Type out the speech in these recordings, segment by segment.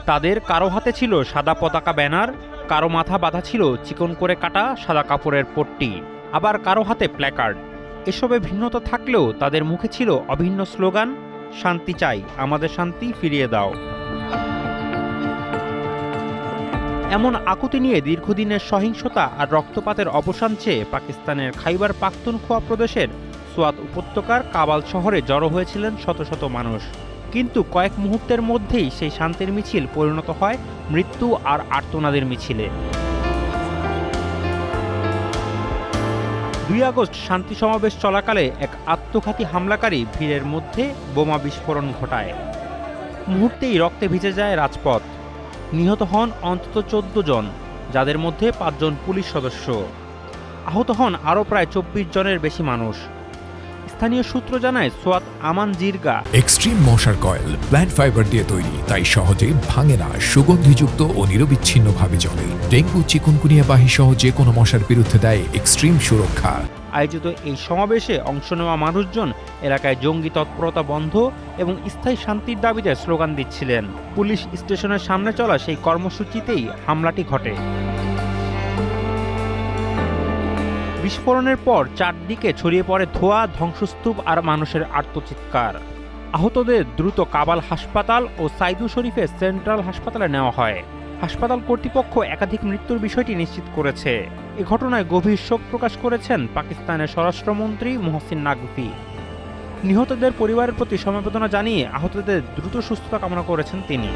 তাদের কারো হাতে ছিল সাদা পতাকা ব্যানার, কারো মাথা বাঁধা ছিল চিকন করে কাটা সাদা কাপড়ের পট্টি, আবার কারো হাতে প্ল্যাকার্ড। এসবে ভিন্নতা থাকলেও তাদের মুখে ছিল অভিন্ন স্লোগান, শান্তি চাই, আমাদের শান্তি ফিরিয়ে দাও। এমন আকুতি নিয়ে দীর্ঘদিনের সহিংসতা আর রক্তপাতের অবসান চেয়ে পাকিস্তানের খাইবার পাখতুনখোয়া প্রদেশের সোয়াত উপত্যকার কাবাল শহরে জড়ো হয়েছিলেন শত শত মানুষ। কিন্তু কয়েক মুহূর্তের মধ্যেই সেই শান্তির মিছিল পরিণত হয় মৃত্যু আর আর্তনাদের মিছিলে। ২ আগস্ট শান্তি সমাবেশ চলাকালে এক আত্মঘাতী হামলাকারী ভিড়ের মধ্যে বোমা বিস্ফোরণ ঘটায়। মুহূর্তেই রক্তে ভিজে যায় রাজপথ। নিহত হন অন্তত ১৪ জন, যাদের মধ্যে ৫ জন পুলিশ সদস্য। আহত হন আরও প্রায় ২৪ জনের বেশি মানুষ। স্থানীয় সূত্র জানায়, সোয়াত আমান জিরগা এক্সট্রিম মশার কয়েল প্ল্যান্ট ফাইবার দিয়ে তৈরি, তাই সহজে ভাঙে না, সুগন্ধিযুক্ত ও নিরবিচ্ছিন্নভাবে জ্বলে। ডেঙ্গু, চিকুনগুনিয়া বাহি সহ যে কোনো মশার বিরুদ্ধে দেয় এক্সট্রিম সুরক্ষা। আয়োজিত এই সমাবেশে অংশ নেওয়া মানুষজন এলাকায় জঙ্গি তৎপরতা বন্ধ এবং স্থায়ী শান্তির দাবিতে স্লোগান দিচ্ছিলেন। পুলিশ স্টেশনের সামনে চলা সেই কর্মসূচিতেই হামলাটি ঘটে। বিস্ফোরণের পর চারদিকে ছড়িয়ে পড়ে ধোঁয়া, ধ্বংসস্তূপ আর মানুষের আর্তচিৎকার। আহতদের দ্রুত কাবাল হাসপাতাল ও সাইদু শরীফের সেন্ট্রাল হাসপাতালে নেওয়া হয়। হাসপাতাল কর্তৃপক্ষ একাধিক মৃত্যুর বিষয়টি নিশ্চিত করেছে। এ ঘটনায় গভীর শোক প্রকাশ করেছেন পাকিস্তানের স্বরাষ্ট্রমন্ত্রী মোহসিন নাকভি। নিহতদের পরিবারের প্রতি সমবেদনা জানিয়ে আহতদের দ্রুত সুস্থতা কামনা করেছেন তিনি।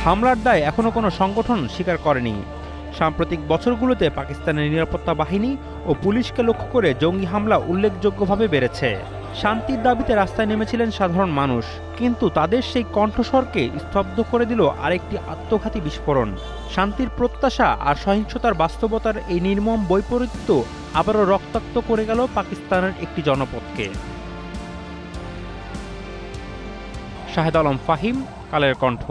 হামলার দায় এখনও কোনো সংগঠন স্বীকার করেনি। সাম্প্রতিক বছরগুলোতে পাকিস্তানের নিরাপত্তা বাহিনী ও পুলিশকে লক্ষ্য করে জঙ্গি হামলা উল্লেখযোগ্যভাবে বেড়েছে। শান্তির দাবিতে রাস্তায় নেমেছিলেন সাধারণ মানুষ, কিন্তু তাদের সেই কণ্ঠস্বরকে স্তব্ধ করে দিল আরেকটি আত্মঘাতী বিস্ফোরণ। শান্তির প্রত্যাশা আর সহিংসতার বাস্তবতার এই নির্মম বৈপরীত্য আবারও রক্তাক্ত করে গেল পাকিস্তানের একটি জনপদকে। শাহেদ আলম ফাহিম, কালের কণ্ঠ।